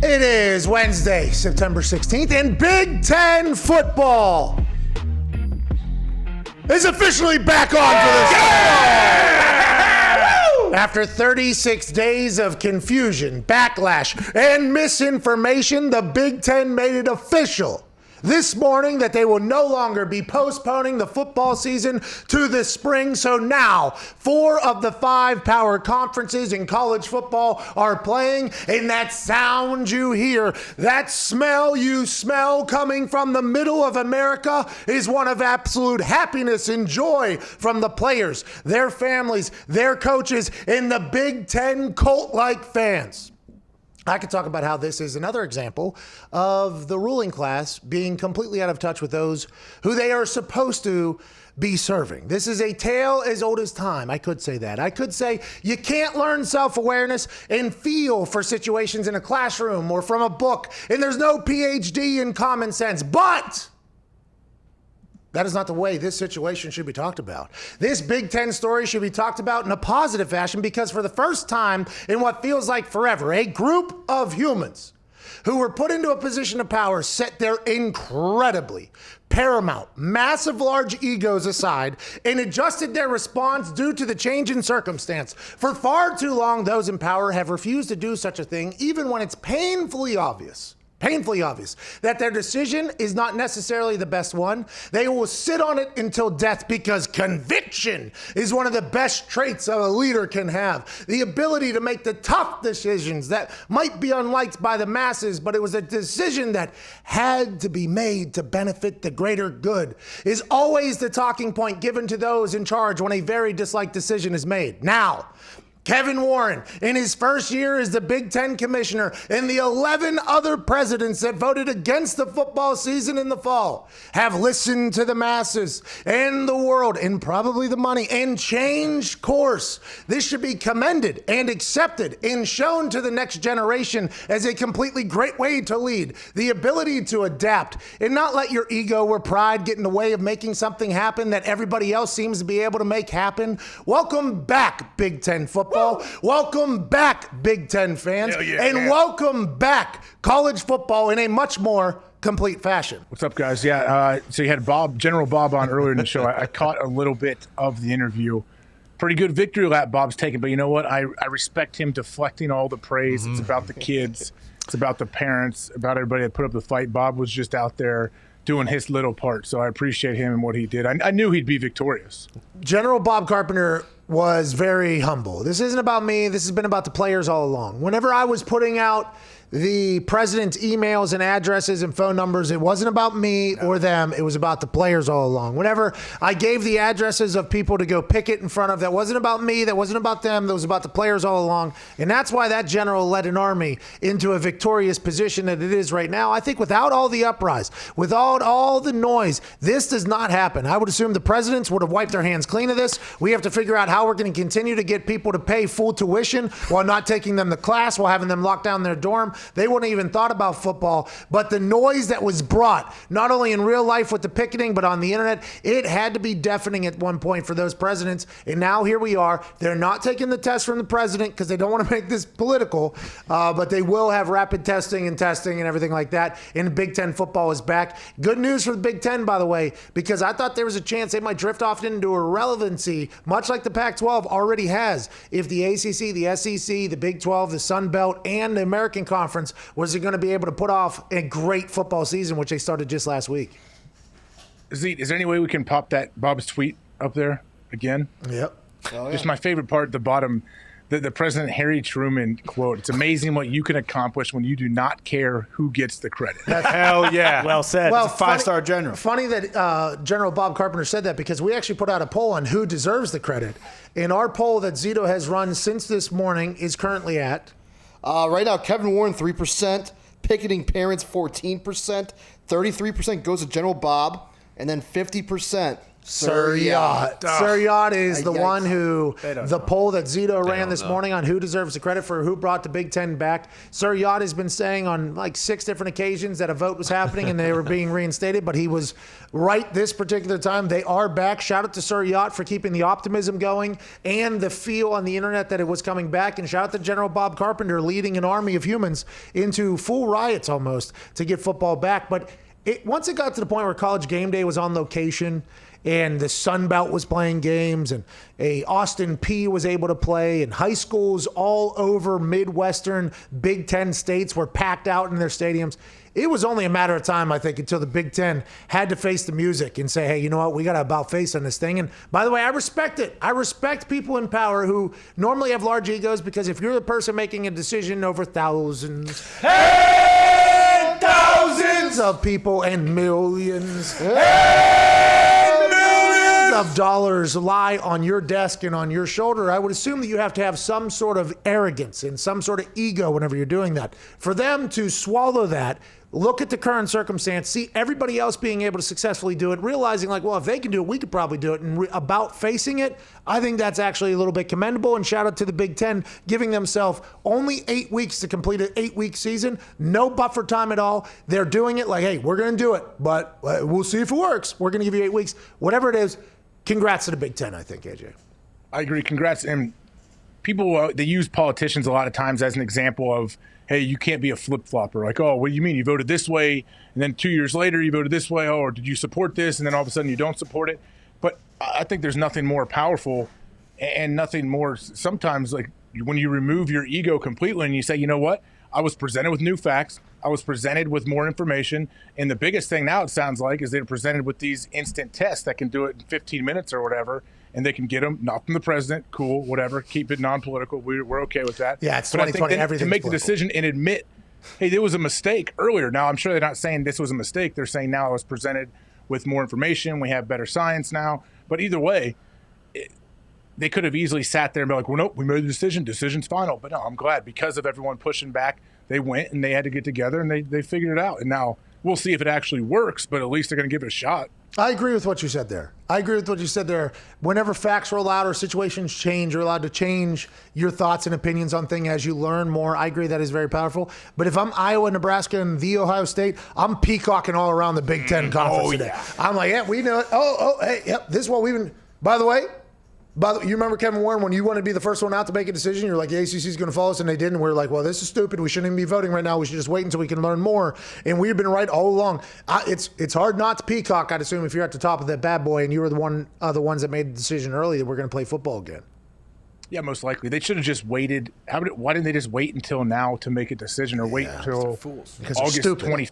It is Wednesday, September 16th, and Big Ten football is officially back on for this. After 36 days of confusion, backlash, and misinformation, the Big Ten made it official this morning that they will no longer be postponing the football season to the spring. So now 4 of the 5 power conferences in college football are playing, and that sound you hear, that smell you smell coming from the middle of America is one of absolute happiness and joy from the players, their families, their coaches, and the Big Ten cult-like fans. I could talk about how this is another example of the ruling class being completely out of touch with those who they are supposed to be serving. This is a tale as old as time. I could say that. I could say you can't learn self-awareness and feel for situations in a classroom or from a book, and there's no PhD in common sense. But that is not the way this situation should be talked about. This Big Ten story should be talked about in a positive fashion because for the first time in what feels like forever, a group of humans who were put into a position of power set their incredibly paramount, massive, large egos aside and adjusted their response due to the change in circumstance. For far too long, those in power have refused to do such a thing, even when it's painfully obvious that their decision is not necessarily the best one. They will sit on it until death because conviction is one of the best traits a leader can have. The ability to make the tough decisions that might be unliked by the masses, but it was a decision that had to be made to benefit the greater good is always the talking point given to those in charge when a very disliked decision is made. Now, Kevin Warren, in his first year as the Big Ten commissioner, and the 11 other presidents that voted against the football season in the fall, have listened to the masses and the world and probably the money and changed course. This should be commended and accepted and shown to the next generation as a completely great way to lead. The ability to adapt and not let your ego or pride get in the way of making something happen that everybody else seems to be able to make happen. Welcome back, Big Ten football. Welcome back, Big Ten fans, welcome back college football in a much more complete fashion. What's up, guys? So you had General Bob on earlier in the show. I caught a little bit of the interview. Pretty good victory lap Bob's taken, but you know what? I respect him deflecting all the praise. It's about the kids. It's about the parents, about everybody that put up the fight. Bob was just out there doing his little part, so I appreciate him and what he did. I knew he'd be victorious. General Bob Carpenter was very humble. This isn't about me. This has been about the players all along. Whenever I was putting out the president's emails and addresses and phone numbers, it wasn't about me or them. It was about the players all along. Whenever I gave the addresses of people to go picket in front of, that wasn't about me. That wasn't about them. That was about the players all along. And that's why that general led an army into a victorious position that it is right now. I think without all the uprise, without all the noise, this does not happen. I would assume the presidents would have wiped their hands clean of this. We have to figure out how we're going to continue to get people to pay full tuition while not taking them to class, while having them locked down their dorm. They wouldn't even thought about football, but the noise that was brought, not only in real life with the picketing, but on the internet, it had to be deafening at one point for those presidents. And now here we are. They're not taking the test from the president because they don't want to make this political, but they will have rapid testing and everything like that. And Big Ten football is back. Good news for the Big Ten, by the way, because I thought there was a chance they might drift off into irrelevancy, much like the Pac-12 already has, if the ACC, the SEC, the Big 12, the Sun Belt, and the American Conference was going to be able to put off a great football season, which they started just last week. Is there any way we can pop that Bob's tweet up there again? Yep. Oh, yeah. Just my favorite part at the bottom, the President Harry Truman quote. It's amazing what you can accomplish when you do not care who gets the credit. Hell yeah. Well said. Well, it's a five-star general. Funny that General Bob Carpenter said that because we actually put out a poll on who deserves the credit. And our poll that Zito has run since this morning is currently at right now, Kevin Warren, 3%. Picketing parents, 14%. 33% goes to General Bob. And then 50% Sir Yacht. Sir Yacht is the one who, the poll that Zito ran this morning on who deserves the credit for who brought the Big Ten back. Sir Yacht has been saying on like 6 different occasions that a vote was happening and they were being reinstated, but he was right this particular time. They are back. Shout out to Sir Yacht for keeping the optimism going and the feel on the internet that it was coming back. And shout out to General Bob Carpenter leading an army of humans into full riots almost to get football back. But once it got to the point where College Game Day was on location and the Sun Belt was playing games and Austin P was able to play and high schools all over Midwestern Big Ten states were packed out in their stadiums, it was only a matter of time, I think, until the Big Ten had to face the music and say, hey, you know what? We got to about face on this thing. And by the way, I respect it. I respect people in power who normally have large egos, because if you're the person making a decision over thousands of people and millions of dollars lie on your desk and on your shoulder, I would assume that you have to have some sort of arrogance and some sort of ego whenever you're doing that. For them to swallow that, look at the current circumstance, see everybody else being able to successfully do it, realizing like, well, if they can do it, we could probably do it, and about facing it, I think that's actually a little bit commendable. And shout out to the Big Ten giving themselves only 8 weeks to complete an 8-week season, no buffer time at all. They're doing it like, hey, we're going to do it, but we'll see if it works. We're going to give you 8 weeks, whatever it is. Congrats to the Big Ten, I think, AJ. I agree. Congrats. And people, they use politicians a lot of times as an example of, hey, you can't be a flip-flopper. Like, oh, what do you mean? You voted this way, and then 2 years later you voted this way. Oh, or did you support this, and then all of a sudden you don't support it? But I think there's nothing more powerful and nothing more sometimes like when you remove your ego completely and you say, you know what? I was presented with new facts. I was presented with more information. And the biggest thing now, it sounds like, is they're presented with these instant tests that can do it in 15 minutes or whatever. And they can get them, not from the president, cool, whatever, keep it non-political. We're okay with that. Yeah, it's but 2020, I think to make the decision and admit, hey, there was a mistake earlier. Now, I'm sure they're not saying this was a mistake. They're saying now I was presented with more information. We have better science now. But either way, they could have easily sat there and be like, well, nope, we made the decision. Decision's final. But no, I'm glad because of everyone pushing back. They went and they had to get together and they figured it out. And now we'll see if it actually works, but at least they're going to give it a shot. I agree with what you said there. Whenever facts roll out or situations change, you're allowed to change your thoughts and opinions on things as you learn more. I agree that is very powerful. But if I'm Iowa, Nebraska, and the Ohio State, I'm peacocking all around the Big Ten conference today. Yeah. I'm like, yeah, we know it. Hey, yep, this is what we've been. By the way, you remember, Kevin Warren, when you wanted to be the first one out to make a decision, you're like, the ACC is going to follow us, and they didn't. We're like, well, this is stupid. We shouldn't even be voting right now. We should just wait until we can learn more. And we've been right all along. It's hard not to peacock, I'd assume, if you're at the top of that bad boy and you were the ones that made the decision early that we're going to play football again. Yeah, most likely. They should have just waited. Why didn't they just wait until now to make a decision or wait until August 25th?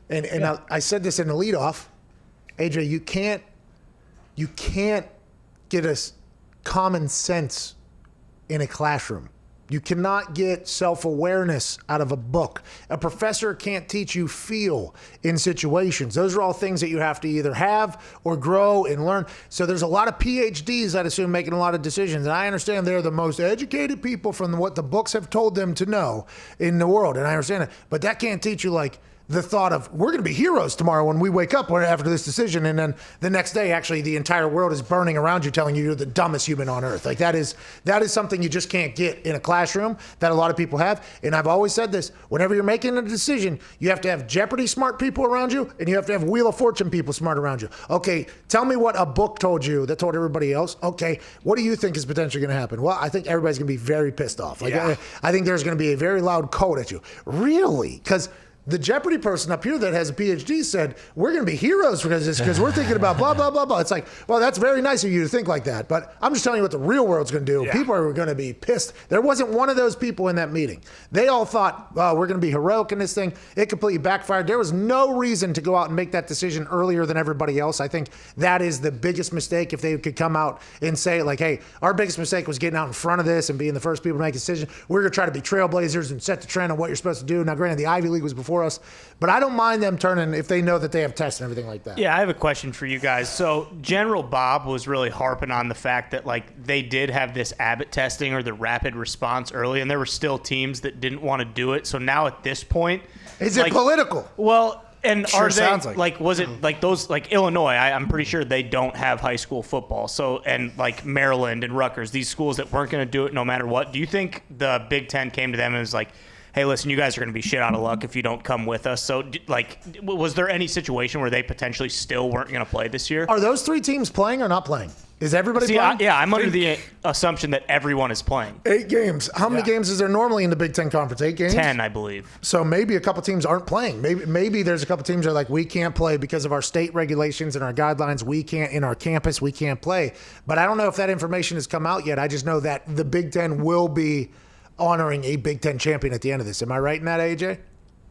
And I said this in the leadoff. AJ, you can't get us common sense in a classroom. You cannot get self-awareness out of a book. A professor can't teach you feel in situations. Those are all things that you have to either have or grow and learn. So there's a lot of PhDs, I'd assume, making a lot of decisions. And I understand they're the most educated people from what the books have told them to know in the world. And I understand it. But that can't teach you, like, the thought of we're going to be heroes tomorrow when we wake up after this decision, and then the next day actually the entire world is burning around you telling you you're the dumbest human on earth. Like that is something you just can't get in a classroom that a lot of people have. And I've always said this, whenever you're making a decision, you have to have Jeopardy smart people around you, and you have to have Wheel of Fortune people smart around you. Okay, tell me what a book told you that told everybody else. Okay, what do you think is potentially going to happen? Well, I think everybody's going to be very pissed off. I think there's going to be a very loud cold at you. Really? Because the Jeopardy person up here that has a PhD said, we're going to be heroes because we're thinking about blah, blah, blah, blah. It's like, well, that's very nice of you to think like that. But I'm just telling you what the real world's going to do. Yeah. People are going to be pissed. There wasn't one of those people in that meeting. They all thought, oh, we're going to be heroic in this thing. It completely backfired. There was no reason to go out and make that decision earlier than everybody else. I think that is the biggest mistake. If they could come out and say, like, hey, our biggest mistake was getting out in front of this and being the first people to make a decision. We're going to try to be trailblazers and set the trend on what you're supposed to do. Now, granted, the Ivy League was before us, but I don't mind them turning if they know that they have tests and everything like that. Yeah, I have a question for you guys. So General Bob was really harping on the fact that, like, they did have this Abbott testing or the rapid response early, and there were still teams that didn't want to do it. So now at this point, is it political? Well, And Sure are they sounds like was it like those like Illinois? I'm pretty sure they don't have high school football. So and like Maryland and Rutgers, these schools that weren't going to do it no matter what. Do you think the Big Ten came to them and was like, "Hey, listen, you guys are going to be shit out of luck if you don't come with us"? So like, was there any situation where they potentially still weren't going to play this year? Are those 3 teams playing or not playing? Is everybody playing? I'm under the assumption that everyone is playing. 8 games. How many games is there normally in the Big Ten Conference? 8 games? 10, I believe. So maybe a couple teams aren't playing. Maybe there's a couple teams that are like, we can't play because of our state regulations and our guidelines. We can't, in our campus, we can't play. But I don't know if that information has come out yet. I just know that the Big Ten will be honoring a Big Ten champion at the end of this. Am I right in that, AJ?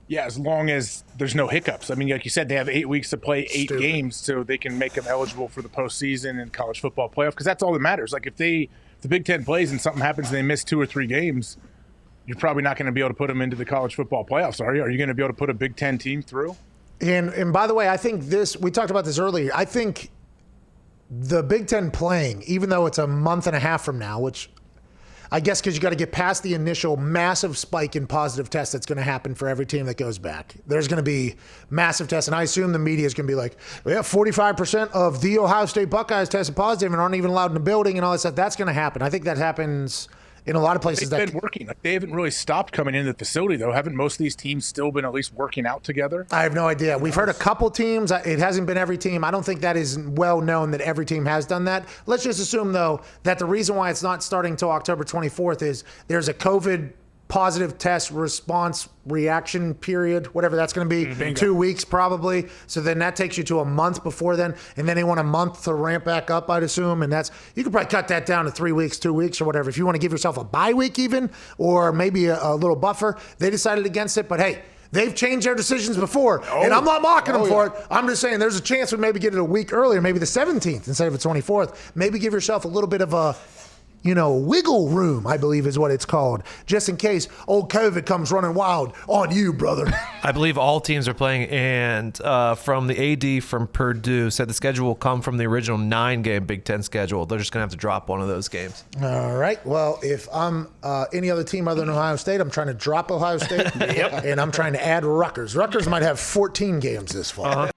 Yeah, as long as there's no hiccups. I mean, like you said, they have 8 weeks to play 8 games, so they can make them eligible for the postseason and college football playoff, because that's all that matters. Like if the Big Ten plays and something happens and they miss 2 or 3 games, you're probably not going to be able to put them into the college football playoffs, are you? Are you going to be able to put a Big Ten team through? And by the way, I think we talked about this earlier. I think the Big Ten playing, even though it's a month and a half from now, which I guess because you got to get past the initial massive spike in positive tests that's going to happen for every team that goes back. There's going to be massive tests, and I assume the media is going to be like, we have 45% of the Ohio State Buckeyes tested positive and aren't even allowed in the building and all that stuff. That's going to happen. I think that happens in a lot of places. They've been working. Like, they haven't really stopped coming into the facility, though. Haven't most of these teams still been at least working out together? I have no idea. We've heard a couple teams. It hasn't been every team. I don't think that is well known that every team has done that. Let's just assume, though, that the reason why it's not starting until October 24th is there's a COVID positive test response reaction period, whatever that's going to be, 2 weeks probably. So then that takes you to a month before then, and then they want a month to ramp back up, I'd assume. And you could probably cut that down to 3 weeks, 2 weeks, or whatever. If you want to give yourself a bye week even, or maybe a little buffer, they decided against it. But hey, they've changed their decisions before, and I'm not mocking them for it. I'm just saying there's a chance we maybe get it a week earlier, maybe the 17th instead of the 24th. Maybe give yourself a little bit of a wiggle room, I believe is what it's called, just in case old COVID comes running wild on you, brother. I believe all teams are playing, and from the AD from Purdue said the schedule will come from the original 9-game Big Ten schedule. They're just going to have to drop one of those games. All right. Well, if I'm any other team other than Ohio State, I'm trying to drop Ohio State, and I'm trying to add Rutgers. Rutgers might have 14 games this fall.